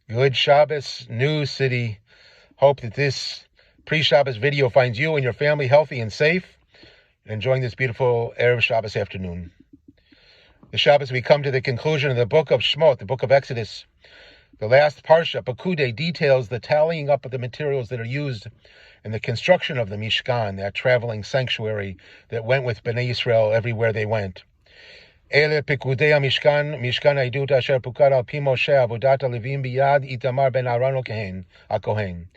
Good Shabbos, new city. Hope that this pre-Shabbos video finds you and your family healthy and safe and enjoying this beautiful Erev Shabbos afternoon. The Shabbos, we come to the conclusion of the book of Shemot, the book of Exodus. The last parsha, Pekude, details the tallying up of the materials that are used in the construction of the Mishkan, that traveling sanctuary that went with Bnei Yisrael everywhere they went. Ele Pekude Mishkan Haidut Asher Pukad al Pi Moshe Avodat Levim Biyad Itamar ben Aaron HaKohen.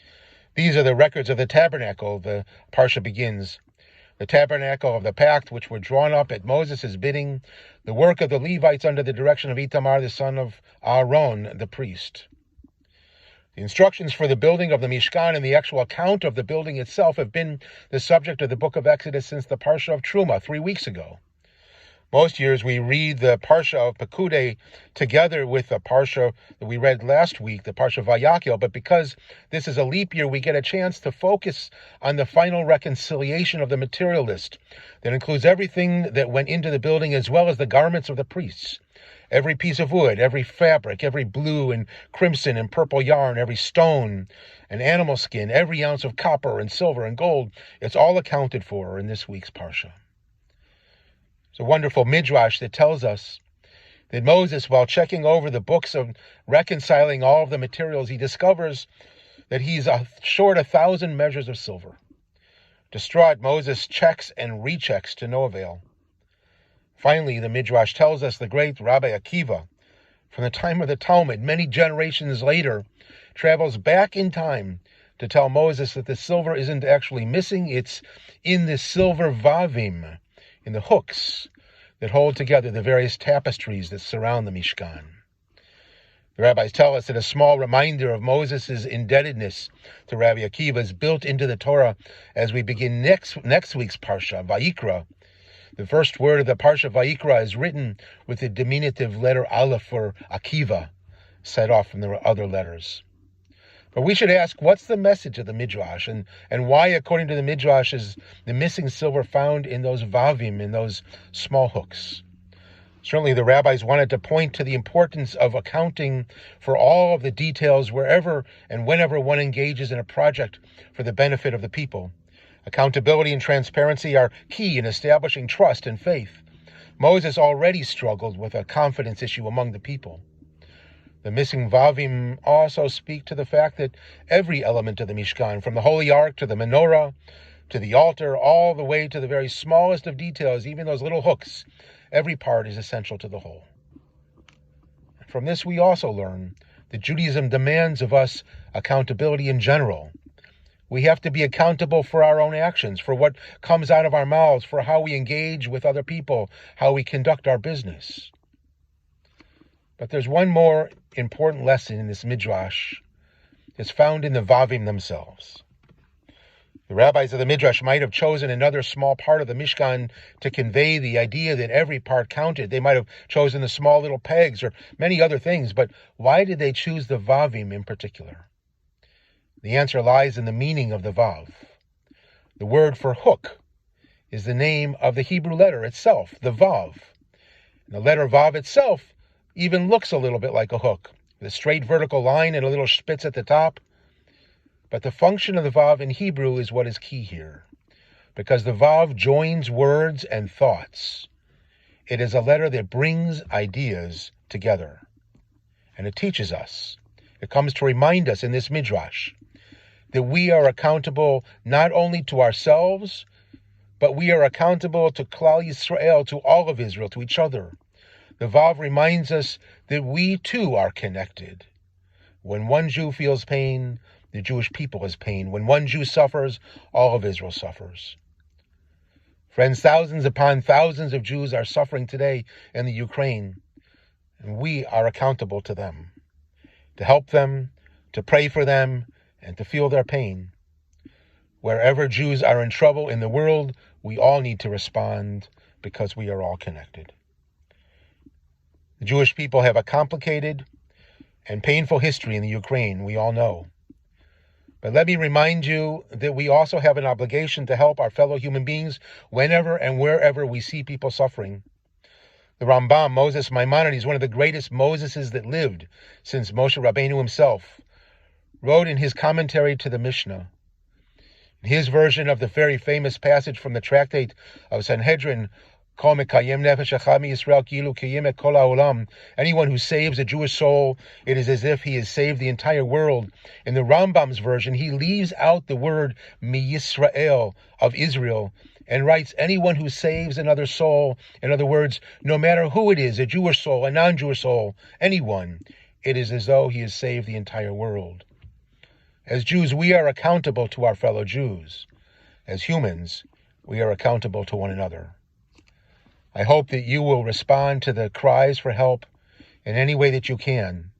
These are the records of the tabernacle. The parsha begins. The tabernacle of the pact, which were drawn up at Moses' bidding, the work of the Levites under the direction of Itamar, the son of Aaron, the priest. The instructions for the building of the Mishkan and the actual account of the building itself have been the subject of the book of Exodus since the parsha of Truma 3 weeks ago. Most years we read the parsha of Pekude together with the parsha that we read last week, the parsha of Vayakhel, but because this is a leap year, we get a chance to focus on the final reconciliation of the material list that includes everything that went into the building as well as the garments of the priests. Every piece of wood, every fabric, every blue and crimson and purple yarn, every stone and animal skin, every ounce of copper and silver and gold, it's all accounted for in this week's parsha. It's a wonderful midrash that tells us that Moses, while checking over the books of reconciling all of the materials, he discovers that he's short 1,000 measures of silver. Distraught, Moses checks and rechecks to no avail. Finally, the midrash tells us the great Rabbi Akiva, from the time of the Talmud, many generations later, travels back in time to tell Moses that the silver isn't actually missing, it's in the silver vavim, in the hooks that hold together the various tapestries that surround the Mishkan. The rabbis tell us that a small reminder of Moses' indebtedness to Rabbi Akiva is built into the Torah as we begin next week's parsha, Vayikra. The first word of the parsha, Vayikra, is written with the diminutive letter Aleph for Akiva, set off from the other letters. But we should ask, what's the message of the Midrash, and why, according to the Midrash, is the missing silver found in those vavim, in those small hooks? Certainly the rabbis wanted to point to the importance of accounting for all of the details wherever and whenever one engages in a project for the benefit of the people. Accountability and transparency are key in establishing trust and faith. Moses already struggled with a confidence issue among the people. The missing vavim also speak to the fact that every element of the Mishkan, from the Holy Ark to the menorah, to the altar, all the way to the very smallest of details, even those little hooks, every part is essential to the whole. From this we also learn that Judaism demands of us accountability in general. We have to be accountable for our own actions, for what comes out of our mouths, for how we engage with other people, how we conduct our business. But there's one more important lesson in this midrash. It's found in the vavim themselves. The rabbis of the midrash might have chosen another small part of the Mishkan to convey the idea that every part counted. They might have chosen the small little pegs or many other things, but why did they choose the vavim in particular? The answer lies in the meaning of the vav. The word for hook is the name of the Hebrew letter itself, the vav. And the letter vav itself even looks a little bit like a hook, with a straight vertical line and a little spitz at the top. But the function of the vav in Hebrew is what is key here, because the vav joins words and thoughts. It is a letter that brings ideas together, and it teaches us. It comes to remind us in this midrash that we are accountable not only to ourselves, but we are accountable to Klal Yisrael, to all of Israel, to each other. The Vav reminds us that we too are connected. When one Jew feels pain, the Jewish people has pain. When one Jew suffers, all of Israel suffers. Friends, thousands upon thousands of Jews are suffering today in the Ukraine, and we are accountable to them, to help them, to pray for them, and to feel their pain. Wherever Jews are in trouble in the world, we all need to respond because we are all connected. The Jewish people have a complicated and painful history in the Ukraine, we all know. But let me remind you that we also have an obligation to help our fellow human beings whenever and wherever we see people suffering. The Rambam, Moses Maimonides, one of the greatest Moseses that lived since Moshe Rabbeinu himself, wrote in his commentary to the Mishnah, in his version of the very famous passage from the tractate of Sanhedrin, anyone who saves a Jewish soul, it is as if he has saved the entire world. In the Rambam's version, he leaves out the word mi Yisrael, of Israel, and writes anyone who saves another soul. In other words, no matter who it is, a Jewish soul, a non-Jewish soul, anyone, it is as though he has saved the entire world. As Jews, we are accountable to our fellow Jews. As humans, we are accountable to one another. I hope that you will respond to the cries for help in any way that you can.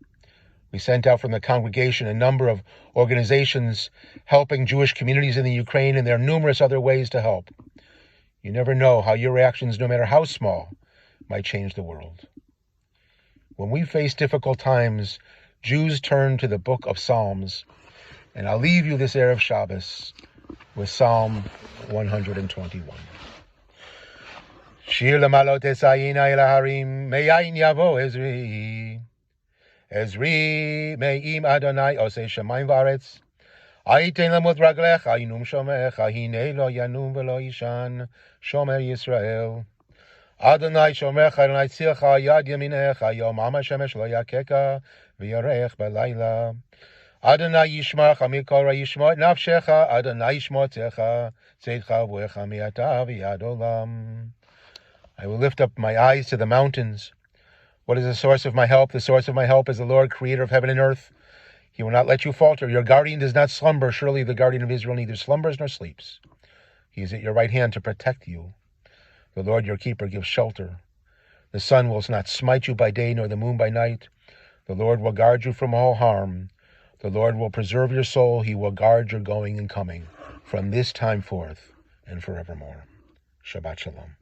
We sent out from the congregation a number of organizations helping Jewish communities in the Ukraine, and there are numerous other ways to help. You never know how your actions, no matter how small, might change the world. When we face difficult times, Jews turn to the book of Psalms, and I'll leave you this Erev Shabbos with Psalm 121. Shir l'malot esayina el harim, me'ayin yavo Ezri. Ezri me'im Adonai osei shamayim v'aretz. Aiten lemut raglecha, inum shomecha, hine lo yanum v'lo yishan, shomer Yisrael. Adonai shomecha, Adonai tzilcha, yad yaminecha, yom ama shemesh lo yakeka, v'yarech b'layla. Adonai yishmarcha mikol ra yishmor nafshecha, Adonai yishmortecha, tzedcha v'echa mi'ata v'yad olam. I will lift up my eyes to the mountains. What is the source of my help? The source of my help is the Lord, creator of heaven and earth. He will not let you falter. Your guardian does not slumber. Surely the guardian of Israel neither slumbers nor sleeps. He is at your right hand to protect you. The Lord your keeper gives shelter. The sun will not smite you by day, nor the moon by night. The Lord will guard you from all harm. The Lord will preserve your soul. He will guard your going and coming from this time forth and forevermore. Shabbat Shalom.